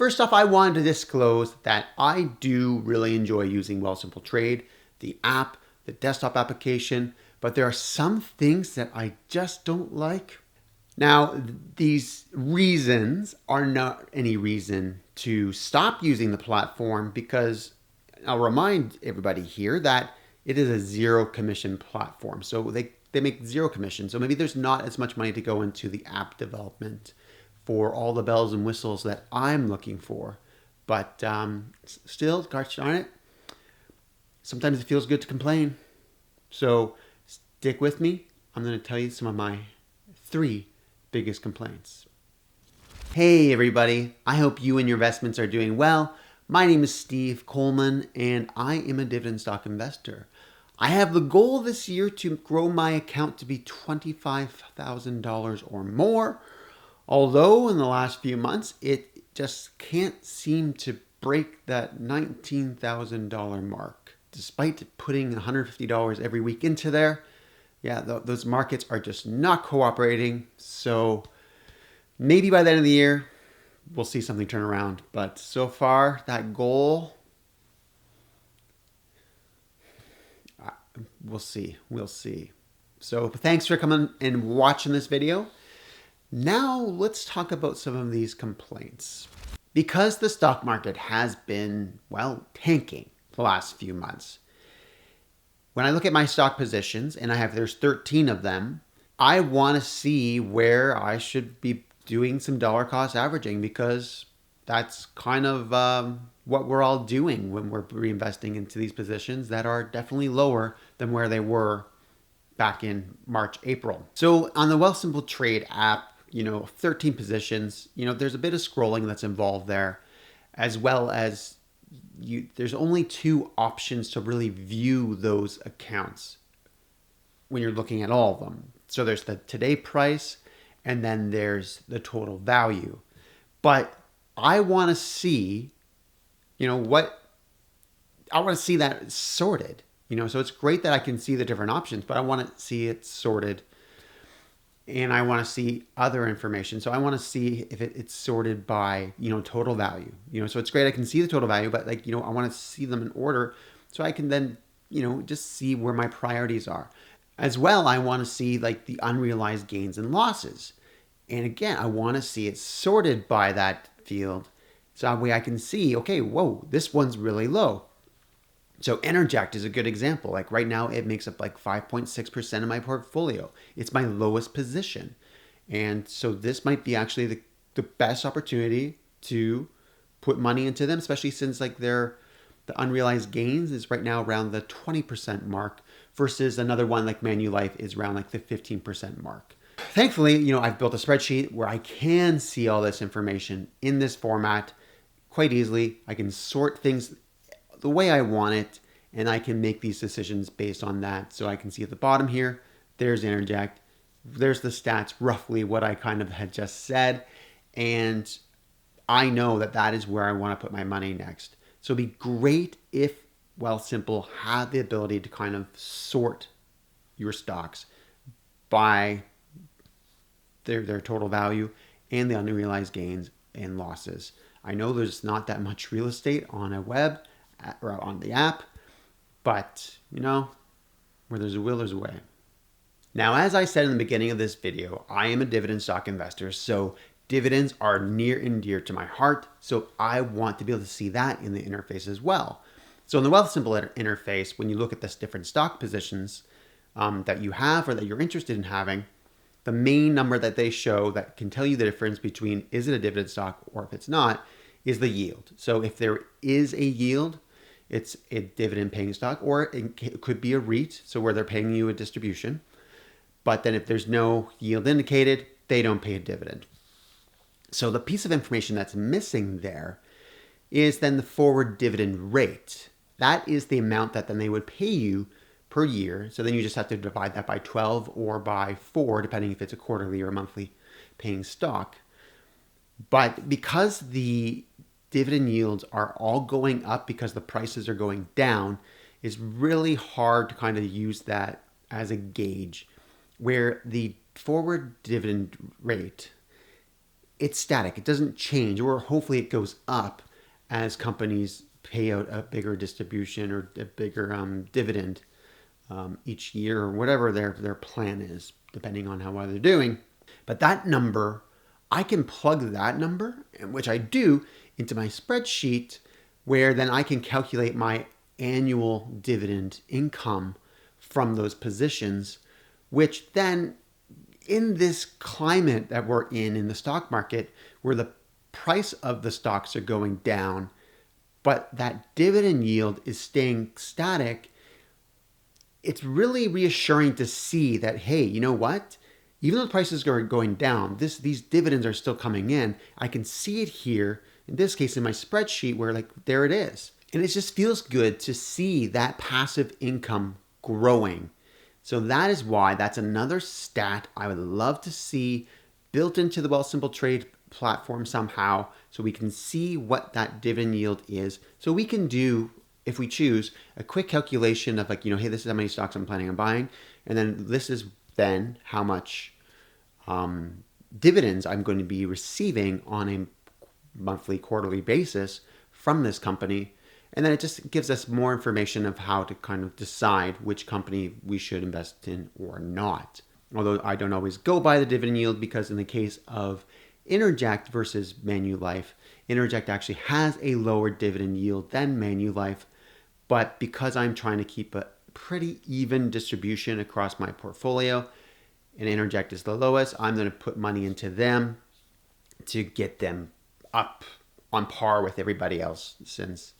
First off, I wanted to disclose that I do really enjoy using WealthSimple Trade, the app, the desktop application, but there are some things that I just don't like. Now, these reasons are not any reason to stop using the platform, because I'll remind everybody here that it is a zero commission platform. So they make zero commission. So maybe there's not as much money to go into the app development for all the bells and whistles that I'm looking for. But still, gosh darn it, sometimes it feels good to complain. So stick with me. I'm going to tell you some of my 3 biggest complaints. Hey everybody, I hope you and your investments are doing well. My name is Steve Coleman and I am a dividend stock investor. I have the goal this year to grow my account to be $25,000 or more. Although in the last few months, it just can't seem to break that $19,000 mark. Despite putting $150 every week into there, yeah, those markets are just not cooperating. So maybe by the end of the year, we'll see something turn around. But so far, that goal, we'll see. We'll see. So thanks for coming and watching this video. Now let's talk about some of these complaints. Because the stock market has been, well, tanking the last few months. When I look at my stock positions, and there's 13 of them, I want to see where I should be doing some dollar cost averaging, because that's kind of what we're all doing when we're reinvesting into these positions that are definitely lower than where they were back in March, April. So on the WealthSimple Trade app, 13 positions, there's a bit of scrolling that's involved there, as well as there's only 2 options to really view those accounts when you're looking at all of them. So there's the today price, and then there's the total value. But I want to see, I want to see that sorted, so it's great that I can see the different options, but I want to see it sorted. And I want to see other information. So I want to see if it's sorted by, total value. So it's great I can see the total value, but I want to see them in order so I can then, just see where my priorities are. As well, I want to see the unrealized gains and losses. And again, I want to see it sorted by that field. So that way I can see, okay, whoa, this one's really low. So Interject is a good example. Right now, it makes up 5.6% of my portfolio. It's my lowest position. And so this might be actually the best opportunity to put money into them, especially since the unrealized gains is right now around the 20% mark, versus another one like Manulife is around the 15% mark. Thankfully, I've built a spreadsheet where I can see all this information in this format quite easily. I can sort things the way I want it, and I can make these decisions based on that. So I can see at the bottom here, there's Interject. There's the stats, roughly what I kind of had just said. And I know that is where I want to put my money next. So it'd be great if WealthSimple had the ability to kind of sort your stocks by their total value and the unrealized gains and losses. I know there's not that much real estate on a web or on the app, but where there's a will, there's a way. Now, as I said in the beginning of this video, I am a dividend stock investor, so dividends are near and dear to my heart. So I want to be able to see that in the interface as well. So in the WealthSimple interface, when you look at this different stock positions that you have or that you're interested in having, the main number that they show that can tell you the difference between is it a dividend stock or if it's not is the yield. So if there is a yield, it's a dividend paying stock, or it could be a REIT, so where they're paying you a distribution. But then if there's no yield indicated, they don't pay a dividend. So the piece of information that's missing there is then the forward dividend rate. That is the amount that then they would pay you per year. So then you just have to divide that by 12 or by 4, depending if it's a quarterly or monthly paying stock. But because the dividend yields are all going up because the prices are going down, it's really hard to kind of use that as a gauge, where the forward dividend rate it's static. It doesn't change, or hopefully it goes up as companies pay out a bigger distribution or a bigger dividend each year, or whatever their plan is, depending on how well they're doing. But that number, I can plug that number, which I do, into my spreadsheet, where then I can calculate my annual dividend income from those positions, which then, in this climate that we're in the stock market, where the price of the stocks are going down, but that dividend yield is staying static, it's really reassuring to see that, hey, you know what? Even though the prices are going down, these dividends are still coming in. I can see it here, in this case, in my spreadsheet, where like, there it is. And it just feels good to see that passive income growing. So that is why that's another stat I would love to see built into the WealthSimple Trade platform somehow, so we can see what that dividend yield is. So we can do, if we choose, a quick calculation of like, hey, this is how many stocks I'm planning on buying. And then this is then how much dividends I'm going to be receiving on a monthly, quarterly basis from this company. And then it just gives us more information of how to kind of decide which company we should invest in or not. Although I don't always go by the dividend yield, because in the case of Interject versus Manulife, Interject actually has a lower dividend yield than Manulife. But because I'm trying to keep a pretty even distribution across my portfolio, and Interject is the lowest, I'm going to put money into them to get them up on par with everybody else, since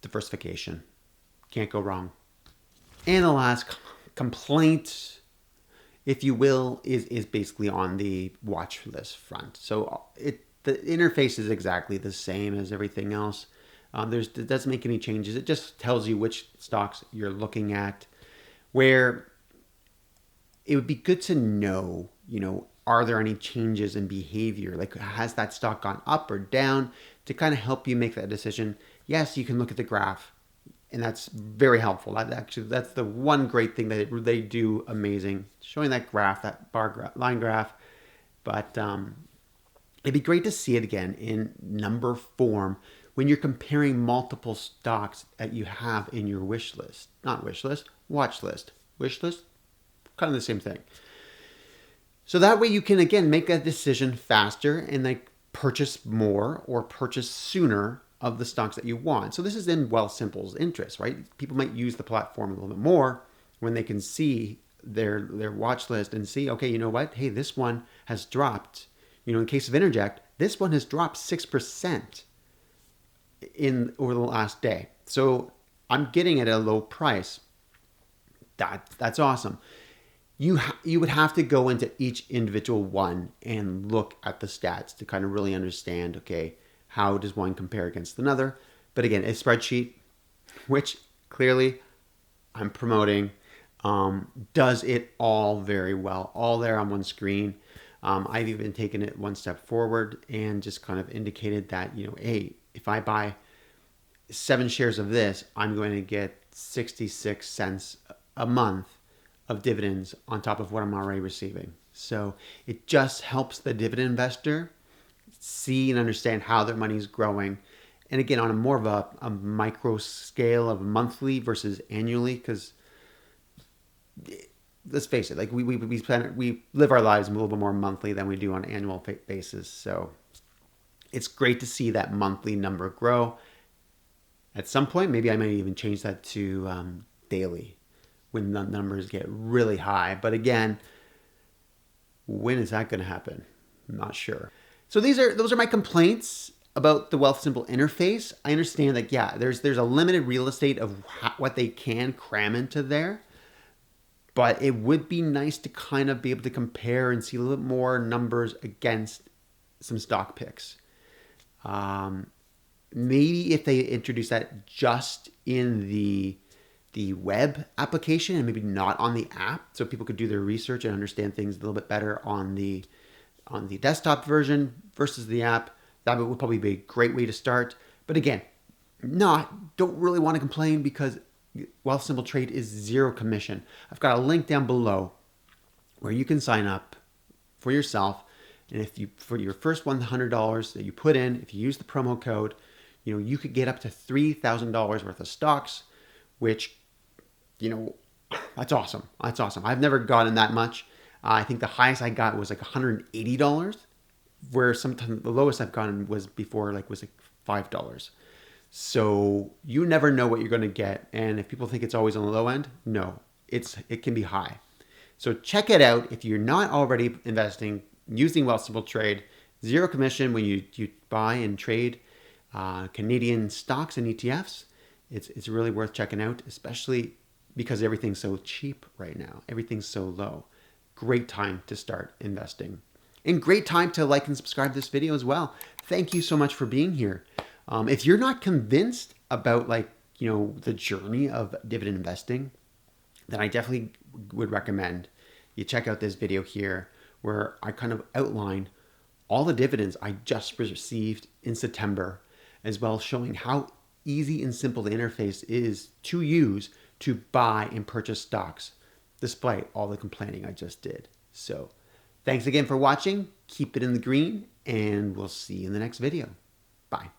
diversification. Can't go wrong. And the last complaint, if you will, is basically on the watch list front. So the interface is exactly the same as everything else. It doesn't make any changes. It just tells you which stocks you're looking at, where it would be good to know, are there any changes in behavior? Like, has that stock gone up or down, to kind of help you make that decision? Yes, you can look at the graph, and that's very helpful. That's the one great thing that they do amazing, showing that graph, that line graph. But it'd be great to see it again in number form when you're comparing multiple stocks that you have in your wish list. Not wish list, watch list. Wish list, kind of the same thing. So that way you can, again, make that decision faster and like purchase more or purchase sooner of the stocks that you want. So this is in WealthSimple's interest, right? People might use the platform a little bit more when they can see their watch list and see, okay, you know what? Hey, this one has dropped. In case of Interject, this one has dropped 6% over the last day. So I'm getting it at a low price. That's awesome. You would have to go into each individual one and look at the stats to kind of really understand, okay, how does one compare against another? But again, a spreadsheet, which clearly I'm promoting, does it all very well, all there on one screen. I've even taken it one step forward and just kind of indicated that, hey, if I buy 7 shares of this, I'm going to get 66 cents a month of dividends on top of what I'm already receiving. So it just helps the dividend investor see and understand how their money is growing. And again, on a more of a micro scale of monthly versus annually, because let's face it, like we live our lives a little bit more monthly than we do on an annual basis. So it's great to see that monthly number grow. At some point, maybe I might even change that to daily when the numbers get really high. But again, when is that going to happen? I'm not sure. So those are my complaints about the WealthSimple interface. I understand that, yeah, there's a limited real estate of what they can cram into there. But it would be nice to kind of be able to compare and see a little bit more numbers against some stock picks. Maybe if they introduce that just in the web application and maybe not on the app, so people could do their research and understand things a little bit better on the desktop version versus the app, that would probably be a great way to start. But again, don't really want to complain, because WealthSimple Trade is 0 commission. I've got a link down below where you can sign up for yourself And if you, for your first $100 that you put in, if you use the promo code, you could get up to $3,000 worth of stocks, which, that's awesome. That's awesome. I've never gotten that much. I think the highest I got was like $180, where sometimes the lowest I've gotten was before was like $5. So you never know what you're going to get. And if people think it's always on the low end, no, it can be high. So check it out. If you're not already investing using WealthSimple Trade, zero commission when you buy and trade Canadian stocks and ETFs, it's really worth checking out, especially because everything's so cheap right now. Everything's so low. Great time to start investing. And great time to like and subscribe to this video as well. Thank you so much for being here. If you're not convinced about the journey of dividend investing, then I definitely would recommend you check out this video here where I kind of outline all the dividends I just received in September, as well as showing how easy and simple the interface is to use to buy and purchase stocks, despite all the complaining I just did. So thanks again for watching. Keep it in the green, and we'll see you in the next video. Bye.